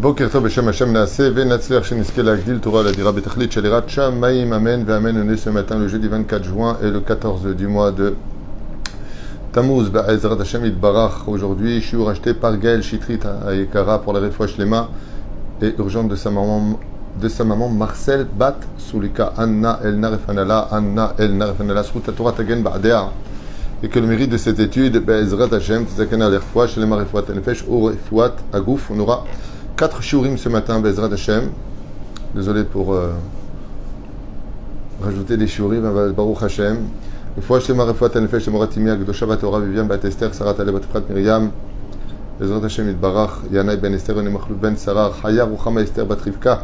בוקר טוב בשם השם נעשה ונצליח שנזכה להגדיל תורה לדירה בתכלית של יראת שמיים, amen ואמן. On est ce matin le jeudi 24 juin et le 14 du mois de Tammuz Ba'ezrat Hashem Yitbarach. Aujourd'hui, je suis racheté par Gaël Chitrit à Ekara pour la réfoua shlema et urgente de sa maman Marcel Bat Soulika Anna El Narefanala Anna El Narefanala Sruta Torah Tagen Ba'dea. Et que le mérite de cette étude, Ba'ezrat Hashem Tzakana l'Erfoua Shlema Refouat Nefesh ou Refouat Agouf. On aura 4 shiurim ce matin, Bezrat Hashem. Désolé pour rajouter des shiurim, Baruch Hashem. Refouat Shlema Refouat Nefesh, Moratimia, Gdosha Batora, Vivian Bat Esther, Sarat Ale Bat Frat Miriam, Bezrat Hashem Yitbarach, Yanai Ben Esther, René Machlouf Ben Sarah, Chaya Ruchama Esther Bat Rivka,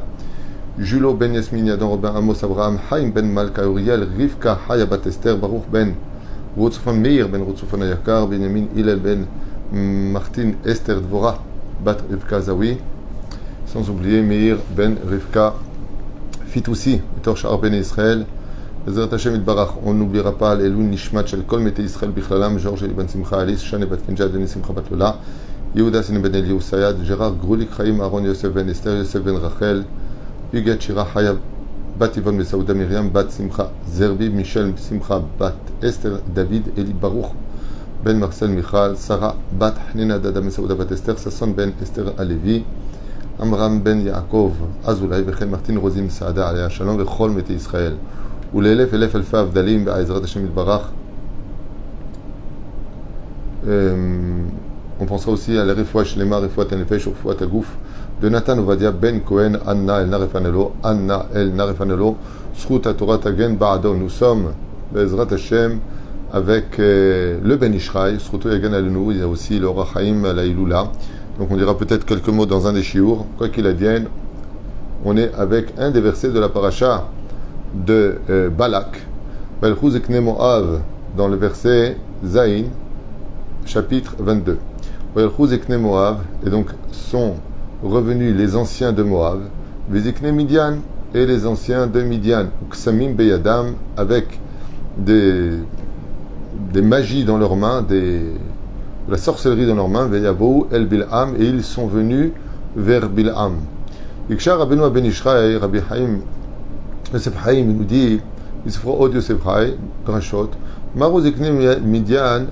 Julo Ben Yasmin, Yadon Robin Amos Abraham, Haim Ben Malka Uriel, Rivka, Chaya Bat Esther, Baruch Ben Rutzufan Meir Ben Rutzufan Ayakar, Benjamin Hillel Ben Martin Esther Dvora Bat Rivka Zawi. Sans oublier Meir Ben Rivka Fitoussi, Torshar Ben Israël, Bezrat Hashem Yitbarach. On n'oubliera pas l'Elou Nishmat Shel Kol Mete Israël Bichlalam, Georges Ben Simcha Alice, Shane Bat Finja, Denis Simcha Bat Lola, Yehuda Sine Ben Eliou Sayad, Gérard Grulik Chaim, Aaron Yosef Ben Esther, Yosef Ben Rachel, Huguet Shira Haya Bat Yvonne Mesaouda Myriam, Bat Simcha Zerbi, Michel Simcha Bat Esther, David Eli Baruch Ben Marcel Michal, Sarah Bat Hnina Dada Mesaouda Bat Esther, Sasson Ben Esther Alevi, Amram Ben Yaakov, Azoulay, Vechen Martin Rosim Saada, Alea Shalom, Vechol Mete Israël. Ou l'élève, élève Alfa Avdalim, Ba'ezrat Hashem Yitbarach. On pensera aussi à la Refoua Shlema, Refoua Tenefesh, Refoua Tagouf, de Nathan Ovadia Ben Cohen, Anna El Narefanelo, Anna El Narefanelo, Sruta Torah Tagen Ba'ado. Nous sommes, Ba'ezrat Hashem, avec le Ben Ishraï, Sruto Yagan Alenu, il y a aussi le Rachaim la Iloula. Donc on dira peut-être quelques mots dans un des shiur. Quoi qu'il advienne, on est avec un des versets de la paracha de Balak, Balchuzekne Moav, dans le verset Zain, chapitre 22. Balchuzekne Moav, et donc sont revenus les anciens de Moav, Vezekne Midian, et les anciens de Midian, Ksamim Beyadam, avec des magies dans leurs mains, de la sorcellerie dans leurs mains, Veyavou El Bil'am, et ils sont venus vers Bil'am. Ikshar Rabbeinu Ben Ishraï, Rabbi Haim, Yosef Haim, il nous dit, Yisfro Yosef Haim, Drashot, Maro Zikne Midian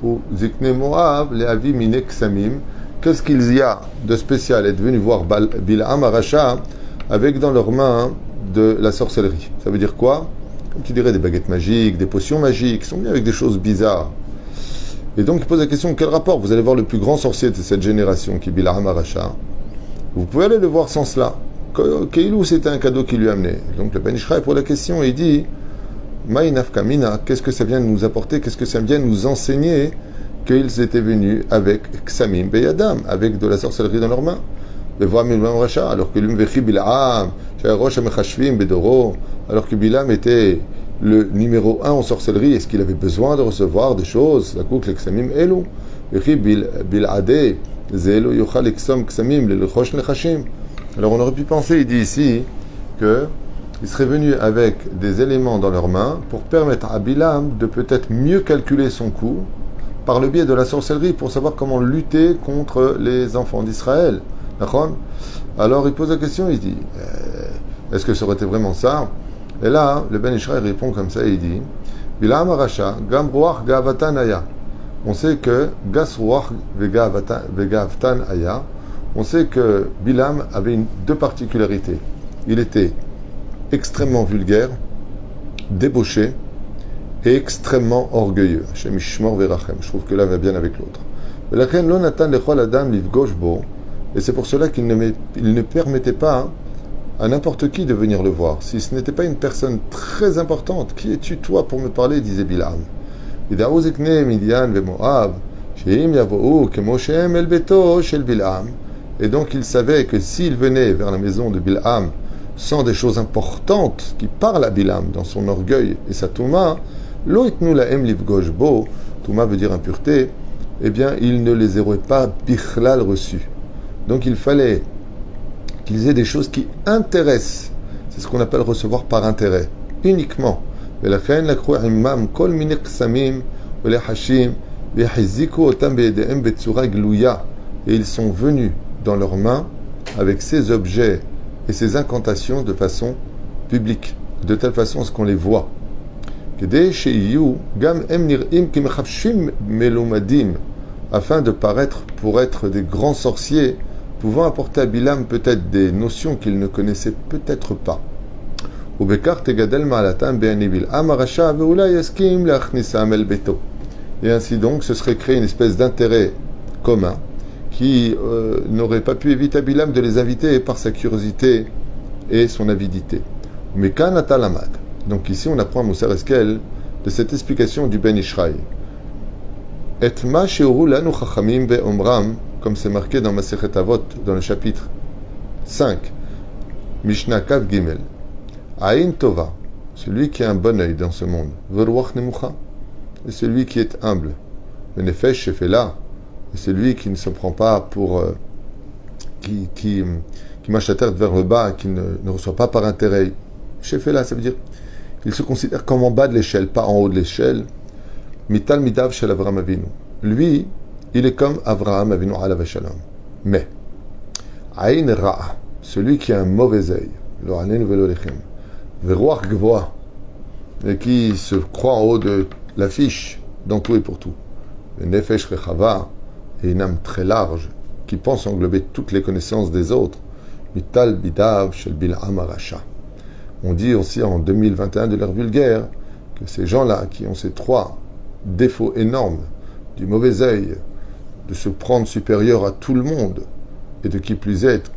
ou Zikne Moab, les Avi Mine Ksamim. Qu'est-ce qu'il y a de spécial être venu voir Bil'am Aracha avec dans leurs mains de la sorcellerie? Ça veut dire quoi? Comme tu dirais des baguettes magiques, des potions magiques, ils sont venus avec des choses bizarres. Et donc il pose la question, quel rapport? Vous allez voir le plus grand sorcier de cette génération, qui est Bil'am Aracha. Vous pouvez aller le voir sans cela. Keilou, c'était un cadeau qu'il lui amenait. Donc le Ben Ishraï pose la question et il dit, Maïnaf Kamina, qu'est-ce que ça vient de nous apporter? Qu'est-ce que ça vient de nous enseigner qu'ils étaient venus avec Ksamim Beyadam, avec de la sorcellerie dans leurs mains? Alors que Bil'am, alors que Bil'am était le numéro 1 en sorcellerie, est-ce qu'il avait besoin de recevoir des choses? La coucle Ksamim Elo. Bil'adeh, Zelo Yochal Eksom Ksamim, le Chosh Nechashim. Alors on aurait pu penser, il dit ici, qu'ils seraient venus avec des éléments dans leurs mains pour permettre à Bil'am de peut-être mieux calculer son coup par le biais de la sorcellerie pour savoir comment lutter contre les enfants d'Israël. D'accord? Alors il pose la question, il dit, est-ce que ça aurait été vraiment ça? Et là, le Ben Ishraï répond comme ça, il dit, Bil'am Aracha, Gam Ruach Ga'avatan Aya. On sait que Gas Ruach Ve'Ga'avatan Aya, on sait que Bil'am avait deux particularités. Il était extrêmement vulgaire, débauché et extrêmement orgueilleux. Hashem Yishmor Verachem. Je trouve que l'un va bien avec l'autre. Et c'est pour cela qu'il ne permettait pas à n'importe qui de venir le voir. Si ce n'était pas une personne très importante, qui es-tu toi pour me parler, disait Bil'am. Et donc il savait que s'il venait vers la maison de Bil'am sans des choses importantes qui parlent à Bil'am dans son orgueil et sa touma, lo itnu lahem livgosh bo, touma veut dire impureté, eh bien il ne les aurait pas bichlal reçus. Donc il fallait qu'ils aient des choses qui intéressent. C'est ce qu'on appelle recevoir par intérêt, uniquement. Et ils sont venus dans leurs mains avec ses objets et ses incantations de façon publique, de telle façon à ce qu'on les voit. Afin de paraître pour être des grands sorciers, pouvant apporter à Bilam peut-être des notions qu'il ne connaissait peut-être pas. Et ainsi donc, ce serait créé une espèce d'intérêt commun qui n'aurait pas pu éviter à Bilam de les inviter par sa curiosité et son avidité. Mais Kanatalamad. Donc ici, on apprend à Moussa Eskel de cette explication du Ben Ishraï. Et ma she'uru lanu chachamim ve'omram, comme c'est marqué dans Masechet Avot, dans le chapitre 5, Mishnah Kav Gimel. Aïn Tova, celui qui a un bon œil dans ce monde, Veruach Nemucha, et celui qui est humble. Le Nefesh Shefela, et celui qui ne se prend pas pour. qui marche la tête vers le bas, qui ne reçoit pas par intérêt. Shefela, ça veut dire il se considère comme en bas de l'échelle, pas en haut de l'échelle. Mital Midav Shel Avraham Avinu. Lui, il est comme Avraham Avinu alav shalom. Mais, Aïn Ra'a, celui qui a un mauvais œil, Lo Alenu Velo Lechem, Veruach Gvoa, et qui se croit en haut de l'affiche, dans tout et pour tout. Le Nefesh Rechava, et une âme très large, qui pense englober toutes les connaissances des autres. Mital Bidav Shel Bil'am Arasha. On dit aussi en 2021 de l'ère vulgaire que ces gens-là qui ont ces trois défauts énormes, du mauvais œil, de se prendre supérieur à tout le monde, et de qui plus est,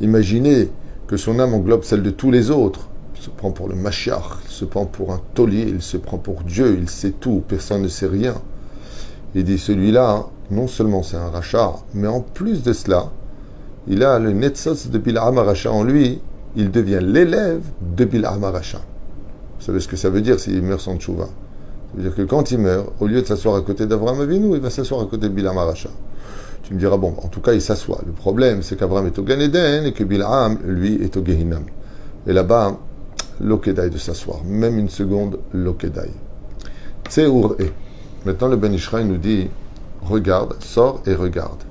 imaginer que son âme englobe celle de tous les autres. Il se prend pour le Mashiach, il se prend pour un taulier, il se prend pour Dieu, il sait tout, personne ne sait rien. Il dit celui-là, non seulement c'est un rachat, mais en plus de cela, il a le Netzos de Bil'am Arasha en lui, il devient l'élève de Bil'am Arasha. Vous savez ce que ça veut dire s'il meurt sans tchouva? Ça veut dire que quand il meurt, au lieu de s'asseoir à côté d'Avraham Avinu, il va s'asseoir à côté de Bil'am Arasha. Tu me diras, bon, en tout cas, il s'assoit. Le problème, c'est qu'Avraham est au Gan Eden et que Bil'am, lui, est au Gehinam. Et là-bas, l'okedai de s'asseoir. Même une seconde, l'okedai. Tseur e. Maintenant, le Ben Ishraï nous dit, regarde, sors et regarde.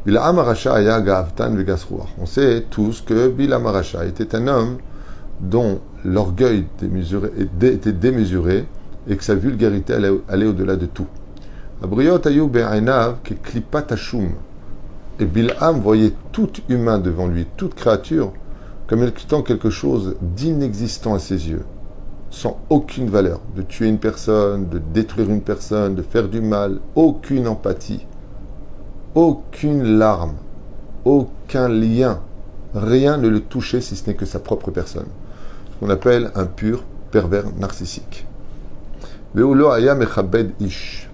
Bil'am Arasha aya ga'avtan ve'gasruach. On sait tous que Bil'am Arasha était un homme dont l'orgueil était démesuré et que sa vulgarité allait au-delà de tout. Abriot ayu be'ainav ke klipat hashum. Et Bil'am voyait tout humain devant lui, toute créature, comme étant quelque chose d'inexistant à ses yeux, sans aucune valeur, de tuer une personne, de détruire une personne, de faire du mal, aucune empathie, aucune larme, aucun lien, rien ne le touchait si ce n'est que sa propre personne. Ce qu'on appelle un pur pervers narcissique. Ve'ulo aya mechabed ish.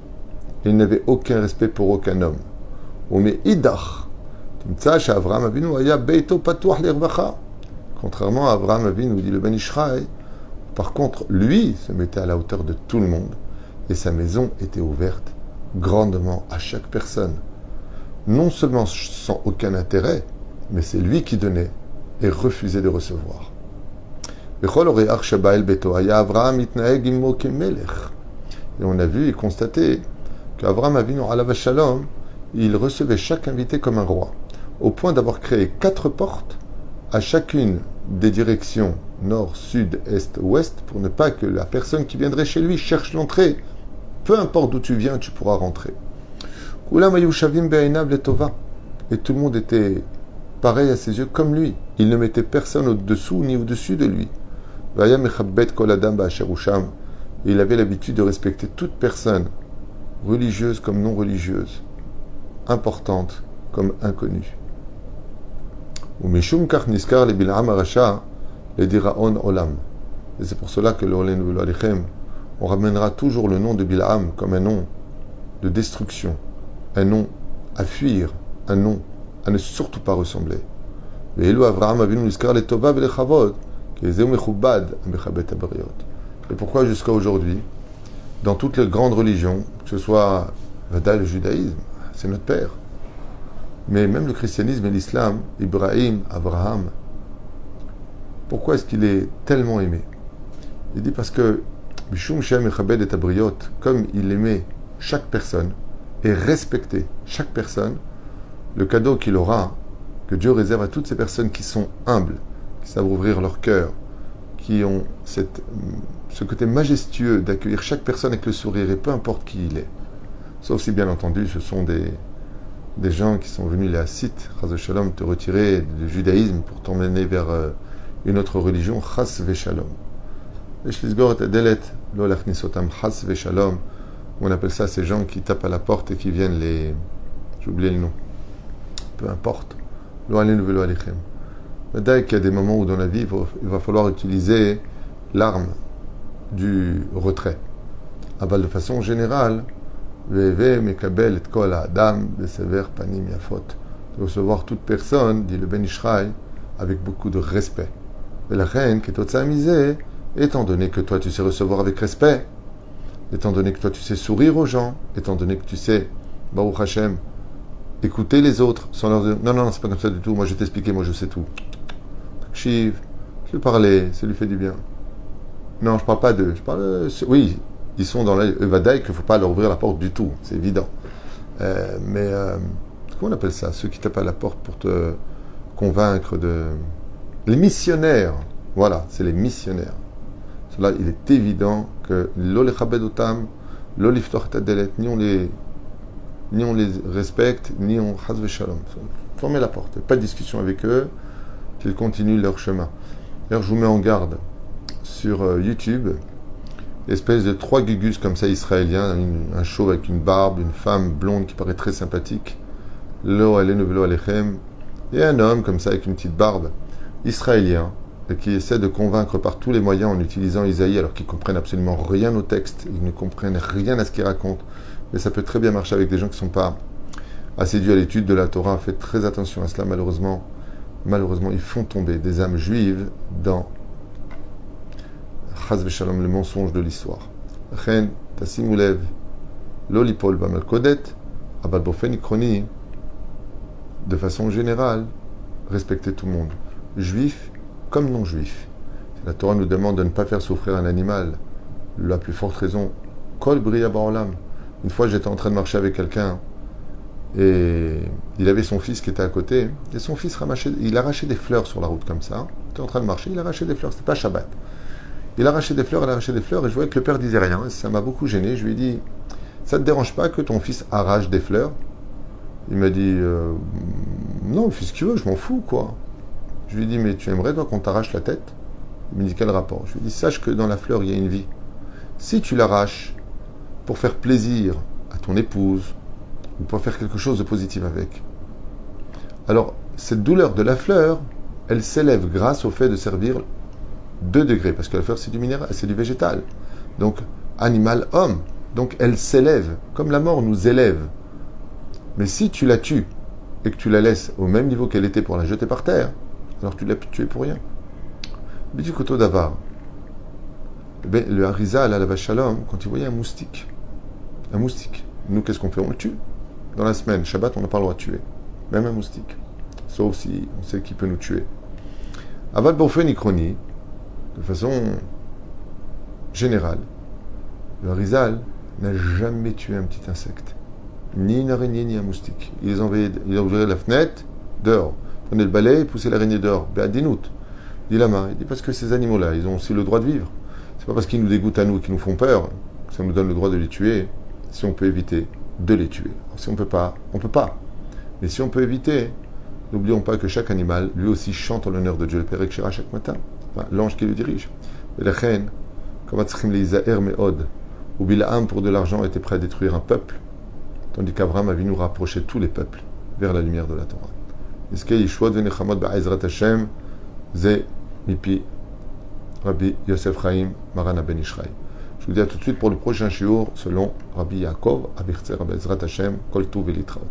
Il n'avait aucun respect pour aucun homme. Contrairement à Avraham Avinu, dit le Ben Ishraï, par contre, lui se mettait à la hauteur de tout le monde et sa maison était ouverte grandement à chaque personne. Non seulement sans aucun intérêt, mais c'est lui qui donnait et refusait de recevoir. Et on a vu et constaté qu'Avraham Avinu alav shalom, il recevait chaque invité comme un roi, au point d'avoir créé 4 portes à chacune des directions nord, sud, est, ouest, pour ne pas que la personne qui viendrait chez lui cherche l'entrée. Peu importe d'où tu viens, tu pourras rentrer. Et tout le monde était pareil à ses yeux comme lui. Il ne mettait personne au-dessous ni au-dessus de lui. Et il avait l'habitude de respecter toute personne, religieuse comme non religieuse, importante comme inconnue. Et c'est pour cela que on ramènera toujours le nom de Bil'am comme un nom de destruction, un nom à fuir, un nom à ne surtout pas ressembler. Et pourquoi jusqu'à aujourd'hui, dans toutes les grandes religions, que ce soit le judaïsme, c'est notre père, mais même le christianisme et l'islam, Ibrahim, Abraham, pourquoi est-ce qu'il est tellement aimé? Il dit parce que Mishum Shem Echabed et Abriot, comme il aimait chaque personne et respectait chaque personne, le cadeau qu'il aura, que Dieu réserve à toutes ces personnes qui sont humbles, qui savent ouvrir leur cœur, qui ont ce côté majestueux d'accueillir chaque personne avec le sourire, et peu importe qui il est. Sauf si, bien entendu, ce sont des gens qui sont venus les Hassites, Chas Shalom, te retirer du judaïsme pour t'emmener vers une autre religion, Chas Veshalom. On appelle ça ces gens qui tapent à la porte et qui viennent j'ai oublié le nom. Peu importe. Peut-être qu'il y a des moments où dans la vie, il va falloir utiliser l'arme du retrait. De façon générale, de recevoir toute personne, dit le Ben Ishraï, avec beaucoup de respect. Et la reine qui est amisée, étant donné que toi tu sais recevoir avec respect, étant donné que toi tu sais sourire aux gens, étant donné que tu sais, Baruch Hashem, écouter les autres sans leur dire non, c'est pas comme ça du tout, moi je vais t'expliquer, moi je sais tout. Chiv, je vais parler, ça lui fait du bien. Non, je parle pas d'eux, oui, ils sont dans l'Evadaï qu'il ne faut pas leur ouvrir la porte du tout, c'est évident. Mais comment on appelle ça? Ceux qui tapent à la porte pour te convaincre les missionnaires, voilà, c'est les missionnaires. Cela, il est évident que l'olechabedotam, l'oliftortadelet, ni on les respecte, ni on chas shalom. Fermez la porte, pas de discussion avec eux, qu'ils continuent leur chemin. D'ailleurs, je vous mets en garde sur YouTube, espèce de 3 gugus comme ça israéliens, un chauve avec une barbe, une femme blonde qui paraît très sympathique, lo alenu velo alechem, et un homme comme ça avec une petite barbe, israélien, et qui essaie de convaincre par tous les moyens en utilisant Isaïe alors qu'ils comprennent absolument rien au texte, ils ne comprennent rien à ce qu'il raconte, mais ça peut très bien marcher avec des gens qui ne sont pas assidus à l'étude de la Torah. Faites très attention à cela, malheureusement, ils font tomber des âmes juives dans Chas v'shalom, le mensonge de l'histoire. Chen, tasimu lev, lo lipol b'malkodet, abal bofen ikroni, de façon générale, respectez tout le monde, juif comme non juif. La Torah nous demande de ne pas faire souffrir un animal. La plus forte raison, kol bria ba'olam. Une fois, j'étais en train de marcher avec quelqu'un et il avait son fils qui était à côté, et son fils il arrachait des fleurs sur la route comme ça. Il était en train de marcher, il arrachait des fleurs, c'était pas Shabbat. Il arrachait des fleurs, et je voyais que le père disait rien, et ça m'a beaucoup gêné. Je lui ai dit, ça te dérange pas que ton fils arrache des fleurs? Il m'a dit, non, fais ce que tu veux, je m'en fous, quoi. Je lui ai dit, mais tu aimerais, toi, qu'on t'arrache la tête? Il me dit, quel rapport? Je lui ai dit, sache que dans la fleur, il y a une vie. Si tu l'arraches pour faire plaisir à ton épouse, ou pour faire quelque chose de positif avec, alors, cette douleur de la fleur, elle s'élève grâce au fait de servir 2 degrés, parce que la fleur, c'est du minéral, c'est du végétal. Donc, animal-homme. Donc, elle s'élève, comme la mort nous élève. Mais si tu la tues, et que tu la laisses au même niveau qu'elle était pour la jeter par terre, alors tu l'as tuée pour rien. Mais du couteau d'Avar, le Harizal à la Shalom, quand il voyait un moustique, nous, qu'est-ce qu'on fait? On le tue. Dans la semaine, Shabbat, on n'a pas le droit de tuer. Même un moustique. Sauf si on sait qu'il peut nous tuer. Aval Bofen Ikroni, de façon générale, le Harizal n'a jamais tué un petit insecte. Ni une araignée, ni un moustique. Il a ouvert la fenêtre, dehors. Prenez le balai et poussez l'araignée dehors. Béadinout. Dit Lama. Il dit parce que ces animaux-là, ils ont aussi le droit de vivre. C'est pas parce qu'ils nous dégoûtent à nous, qu'ils nous font peur, que ça nous donne le droit de les tuer, si on peut éviter de les tuer. Alors, si on peut pas, on peut pas. Mais si on peut éviter, n'oublions pas que chaque animal, lui aussi, chante en l'honneur de Dieu, le Père Ekshira chaque matin. Enfin, l'ange qui le dirige. Et la reine, comme Atzchim Leizaher Meod, où Bilaam, pour de l'argent, était prêt à détruire un peuple, tandis qu'Abraham a vu nous rapprocher tous les peuples vers la lumière de la Torah. Est-ce qu'il y a Yeshua de Nechamot Ba'ezrat Hashem, Ze Mipi, Rabbi Yosef Chaim, Marana Ben Ishraï. Je vous dis à tout de suite pour le prochain shiur, selon Rabbi Yaakov, Abirtzer Ba'ezrat Hashem, Kol Tuv Velitraot.